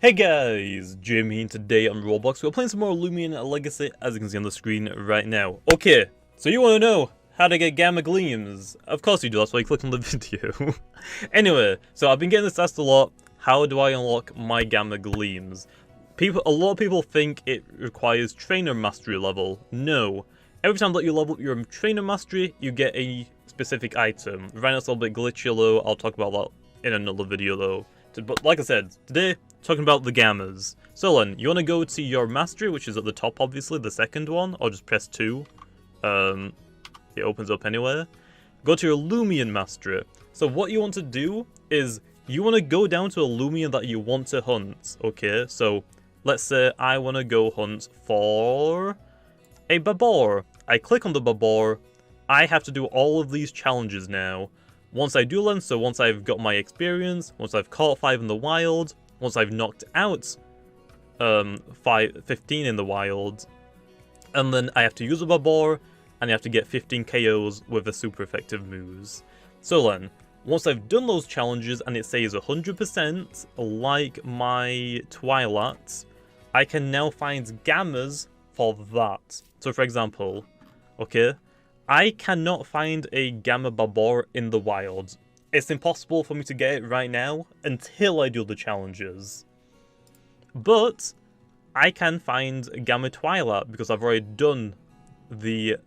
Hey guys, Jamiy, and today on Roblox we're playing some more Loomian Legacy, as you can see on the screen right now. Okay, so you want to know how to get gamma gleams? Of course you do, that's why you click on the video. Anyway, so I've been getting this asked a lot, how do I unlock my gamma gleams? A lot of people think it requires trainer mastery level. No, every time that you level up your trainer mastery, you get a specific item. Right now it's a little bit glitchy though, I'll talk about that in another video though. But like I said, today, talking about the gammas. So then, you want to go to your mastery, which is at the top obviously, the second one, or just press 2. It opens up anywhere. Go to your Loomian mastery. So what you want to do is, you want to go down to a Loomian that you want to hunt, okay? So, let's say I want to go hunt for a Babor. I click on the Babor, I have to do all of these challenges now. Once I do them, so once I've got my experience, once I've caught 5 in the wild, once I've knocked out 15 in the wild, and then I have to use a Babor, and I have to get 15 KOs with a super effective moves. So then, once I've done those challenges and it says 100%, like my Twilight, I can now find gammas for that. So for example, okay, I cannot find a Gamma Babor in the wild. It's impossible for me to get it right now until I do the challenges. But I can find Gamma Twilight because I've already done the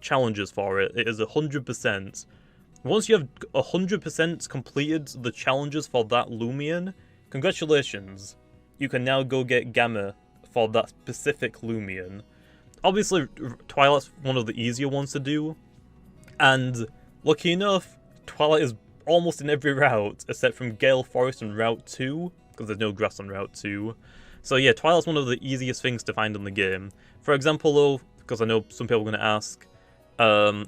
challenges for it. It is 100%. Once you have 100% completed the challenges for that Loomian, congratulations. You can now go get Gamma for that specific Loomian. Obviously, Twilight's one of the easier ones to do, and lucky enough, Twilight is almost in every route, except from Gale Forest and Route 2, because there's no grass on Route 2. So yeah, Twilight's one of the easiest things to find in the game. For example though, because I know some people are going to ask, let me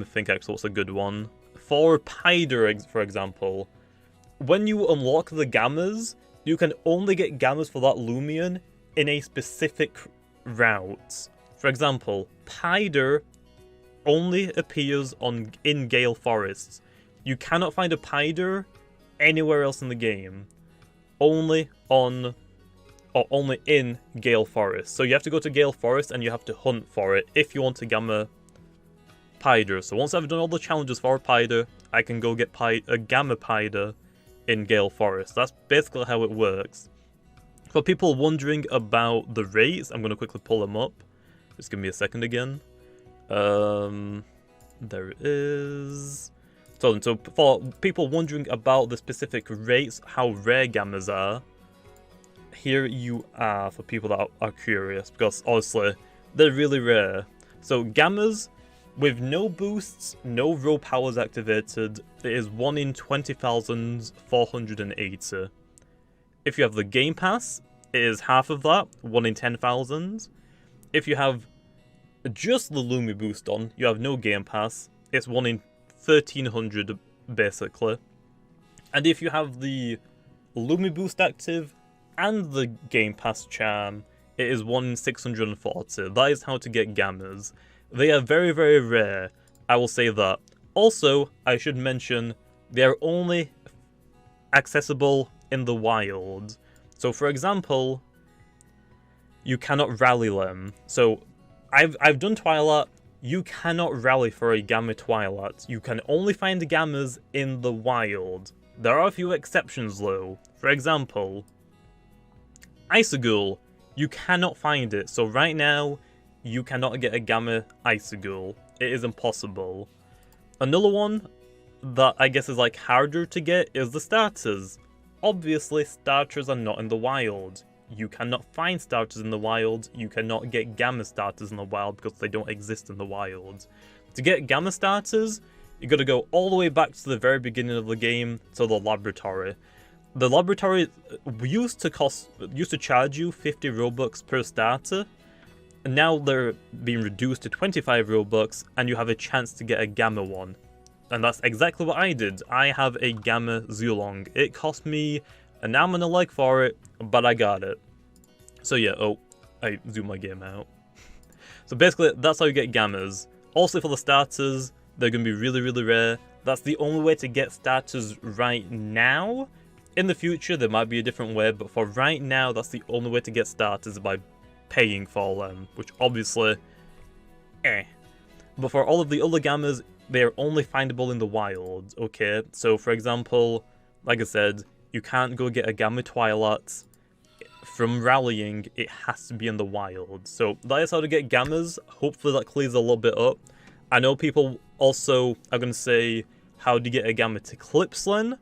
think actually what's a good one. For Pider, for example, when you unlock the gammas, you can only get gammas for that Loomian in a specific route. For example, Pider only appears in Gale Forest. You cannot find a Pider anywhere else in the game. Only in Gale Forest. So you have to go to Gale Forest and you have to hunt for it if you want to gamma Pider. So once I've done all the challenges for a Pider, I can go get a gamma Pider in Gale Forest. That's basically how it works. For people wondering about the rates, I'm going to quickly pull them up. Just give me a second again. There it is. So for people wondering about the specific rates, how rare gammas are, here you are for people that are curious, because honestly, they're really rare. So gammas, with no boosts, no raw powers activated, it is 1 in 20,480. If you have the Game Pass, it is half of that, 1 in 10,000. If you have just the Lumi boost on, you have no Game Pass, it's 1 in 1,300 basically. And if you have the Lumi boost active and the Game Pass charm, it is 1 in 640. That is how to get gammas. They are very, very rare, I will say that. Also, I should mention, they are only accessible in the wild. So for example, you cannot rally them. So I've done Twilight, you cannot rally for a Gamma Twilight. You can only find the gammas in the wild. There are a few exceptions though. For example, Icegul, you cannot find it. So right now, you cannot get a Gamma Icegul. It is impossible. Another one that I guess is like harder to get is the starters. Obviously, starters are not in the wild. You cannot find starters in the wild. You cannot get gamma starters in the wild because they don't exist in the wild. To get gamma starters, you got to go all the way back to the very beginning of the game to the laboratory. The laboratory used to charge you 50 Robux per starter. And now they're being reduced to 25 Robux, and you have a chance to get a gamma one. And that's exactly what I did. I have a Gamma Zulong. It cost me an arm and a leg for it, but I got it. So yeah, oh, I zoomed my game out. So basically, that's how you get gammas. Also for the starters, they're going to be really, really rare. That's the only way to get starters right now. In the future, there might be a different way, but for right now, that's the only way to get started is by paying for them, which obviously, But for all of the other gammas, they are only findable in the wild, okay? So, for example, like I said, you can't go get a Gamma Twilight from rallying, it has to be in the wild. So, that is how to get gammas. Hopefully that clears a little bit up. I know people also are going to say, how do you get a Gamma to Clipslen?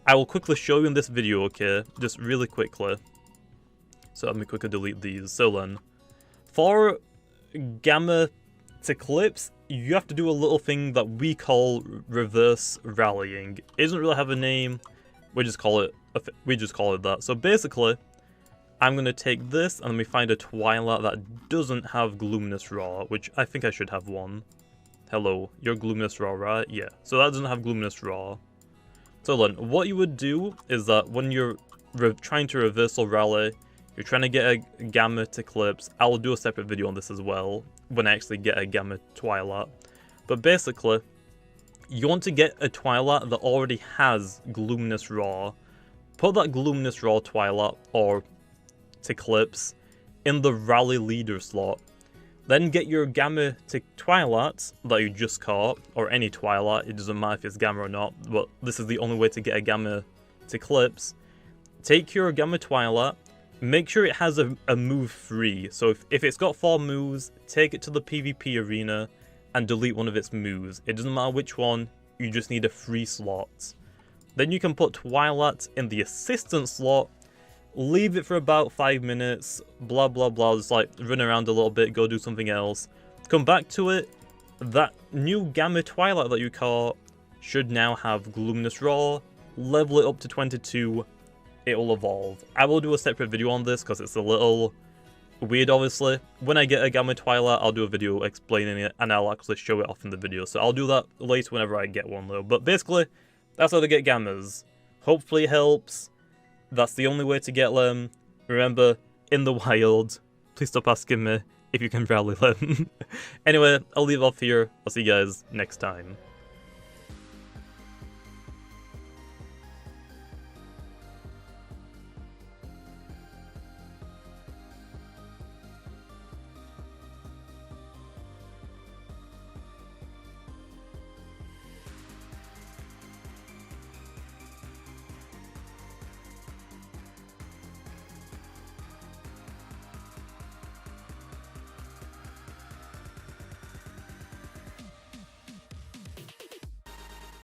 I will quickly show you in this video, okay? Just really quickly. So let me quickly delete these. So then, for Gamma to Clips, you have to do a little thing that we call reverse rallying. It doesn't really have a name. We just call it that. So basically, I'm gonna take this and let me find a Twilight that doesn't have Gloominous Raw, which I think I should have one. Hello, you're Gloominous Raw, right? Yeah. So that doesn't have Gloominous Raw. So then, what you would do is that when you're trying to reversal rally, you're trying to get a Gamma to Clips. I will do a separate video on this as well, when I actually get a Gamma Twilight. But basically, you want to get a Twilight that already has Gloominous Raw. Put that Gloominous Raw Twilight, or to Clips, in the Rally Leader slot. Then get your Gamma to Twilight that you just caught, or any Twilight, it doesn't matter if it's Gamma or not, but this is the only way to get a Gamma to Clips. Take your Gamma Twilight, make sure it has a move free, so if it's got 4 moves, take it to the PvP arena and delete one of its moves. It doesn't matter which one, you just need a free slot. Then you can put Twilight in the assistant slot, leave it for about 5 minutes, blah blah blah, just like run around a little bit, go do something else. Come back to it, that new Gamma Twilight that you caught should now have Gloominous Raw, level it up to 22, it will evolve. I will do a separate video on this because it's a little weird obviously. When I get a Gamma Twilight, I'll do a video explaining it and I'll actually show it off in the video. So I'll do that later whenever I get one though. But basically, that's how to get Gammas. Hopefully it helps. That's the only way to get them. Remember, in the wild. Please stop asking me if you can rally them. Anyway, I'll leave off here. I'll see you guys next time.